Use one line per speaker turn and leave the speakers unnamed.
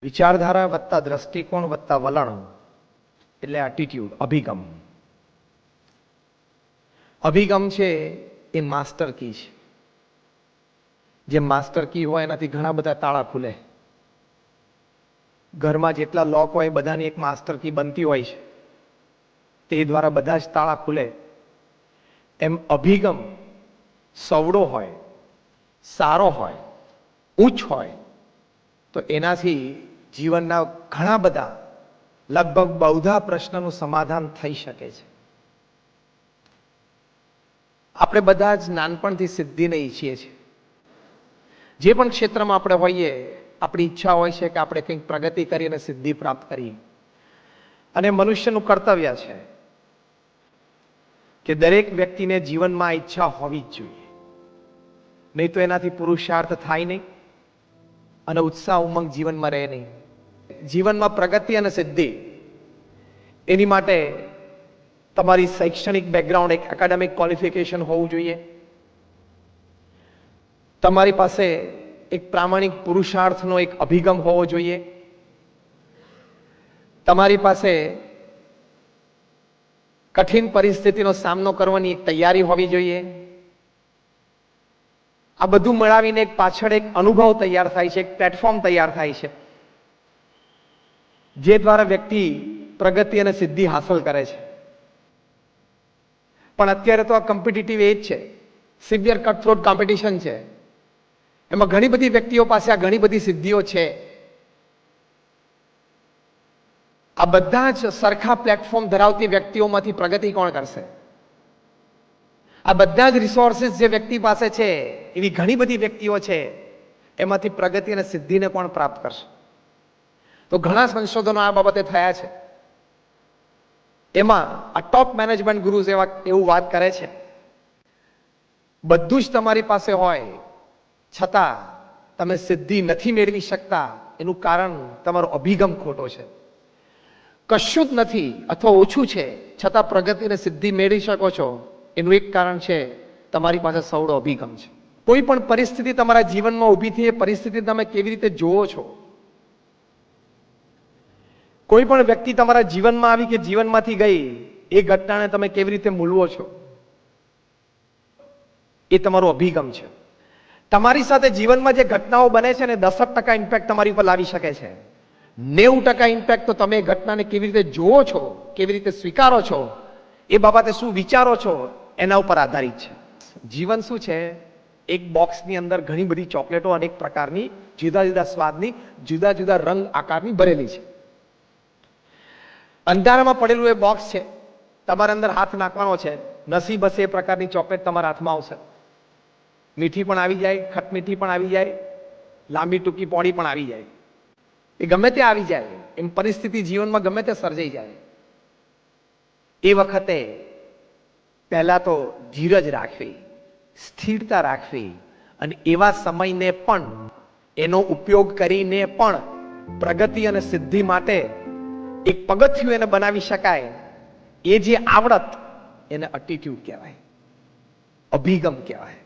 વિચારધારા વત્તા દ્રષ્ટિકોણ વત્તા વલણ એટલે એટીટ્યુડ, અભિગમ. અભિગમ છે એ માસ્ટર કી છે. જે માસ્ટર કી હોય એનાથી ઘણા બધા તાળા ખુલે. ઘરમાં જેટલા લોક હોય બધાની એક માસ્ટર કી બનતી હોય છે, તે દ્વારા બધા જ તાળા ખુલે. એમ અભિગમ સવડો હોય, સારો હોય, ઉચ્ચ હોય તો એનાથી જીવનના ઘણા બધા લગભગ બહુધા પ્રશ્નનું સમાધાન થઈ શકે છે. આપણે બધા જ નાનપણથી સિદ્ધિને ઈચ્છીએ છીએ. જે પણ ક્ષેત્રમાં આપણે હોઈએ, આપણી ઈચ્છા હોય છે કે આપણે કંઈક પ્રગતિ કરીને સિદ્ધિ પ્રાપ્ત કરીએ. અને મનુષ્યનું કર્તવ્ય છે કે દરેક વ્યક્તિને જીવનમાં ઈચ્છા હોવી જ જોઈએ, નહીં તો એનાથી પુરુષાર્થ થાય નહીં અને ઉત્સાહ ઉમંગ જીવનમાં રહે નહીં. જીવનમાં પ્રગતિ અને સિદ્ધિ એની માટે તમારી શૈક્ષણિક બેકગ્રાઉન્ડ, એક એકેડેમિક ક્વોલિફિકેશન હોવું જોઈએ. તમારી પાસે એક પ્રામાણિક પુરુષાર્થનો એક અભિગમ હોવો જોઈએ. તમારી પાસે કઠિન પરિસ્થિતિનો સામનો કરવાની એક તૈયારી હોવી જોઈએ. આ બધું મળાવીને એક પાછળ એક અનુભવ તૈયાર થાય છે, એક પ્લેટફોર્મ તૈયાર થાય છે, જે દ્વારા વ્યક્તિ પ્રગતિ અને સિદ્ધિ હાંસલ કરે છે. પણ અત્યારે તો આ કોમ્પિટિટિવ એજ છે, સિવિયર કટથ્રોટ કોમ્પિટિશન છે. એમાં ઘણી બધી વ્યક્તિઓ પાસે આ ઘણી બધી સિદ્ધિઓ છે. આ બધા જ સરખા પ્લેટફોર્મ ધરાવતી વ્યક્તિઓમાંથી પ્રગતિ કોણ કરશે? આ બધા જ રિસોર્સિસ જે વ્યક્તિ પાસે છે, એવી ઘણી બધી વ્યક્તિઓ છે, એમાંથી પ્રગતિ અને સિદ્ધિને કોણ પ્રાપ્ત કરશે? તો ઘણા સંશોધનો આ બાબતે થયા છે. એમાં આ ટોપ મેનેજમેન્ટ ગુરુઝ એવું વાત કરે છે, બધું જ તમારી પાસે હોય છતાં તમે સિદ્ધિ નથી મેળવી શકતા, એનું કારણ તમારો અભિગમ ખોટો છે. કશું જ નથી અથવા ઓછું છે છતાં પ્રગતિ અને સિદ્ધિ મેળવી શકો છો, એનું એક કારણ છે તમારી પાસે સવડો અભિગમ છે. કોઈ પણ પરિસ્થિતિ તમારા જીવનમાં ઊભી થઈ, એ પરિસ્થિતિ તમે કેવી રીતે જોવો છો? કોઈ પણ વ્યક્તિ તમારા જીવનમાં આવી કે જીવનમાંથી ગઈ, એ ઘટનાને તમે કેવી રીતે મૂલવો છો? એ તમારો અભિગમ છે. તમારી સાથે જીવનમાં જે ઘટનાઓ બને છે ને, 10% ઇમ્પેક્ટ તમારી ઉપર લાવી શકે છે. 90% ઇમ્પેક્ટ તો તમે ઘટનાને કેવી રીતે જોવો છો, કેવી રીતે સ્વીકારો છો, એ બાબતે શું વિચારો છો, એના ઉપર આધારિત છે. જીવન શું છે? એક બોક્સની અંદર ઘણી બધી ચોકલેટો, અનેક પ્રકારની, જુદા જુદા સ્વાદની, જુદા જુદા રંગ આકારની ભરેલી છે. અંધારામાં પડેલું એ બોક્સ છે, તમારા અંદર હાથ નાખવાનો છે, નસીબ હશે એ પ્રકારની ચોકલેટ તમારા હાથમાં આવશે. મીઠી પણ આવી જાય, ખટમીઠી પણ આવી જાય, લાંબી ટૂંકી પોળી પણ આવી જાય. એ ગમે તે આવી જાય, એમ પરિસ્થિતિ જીવનમાં ગમે તે સર્જાઈ જાય. એ વખતે પહેલા તો ધીરજ રાખવી, સ્થિરતા રાખવી, અને એવા સમયને પણ એનો ઉપયોગ કરીને પણ પ્રગતિ અને સિદ્ધિ માટે એક પગથિયું એને બનાવી શકાય. એ જે આવડત, એને એટીટ્યુડ કહેવાય, અભિગમ કહેવાય.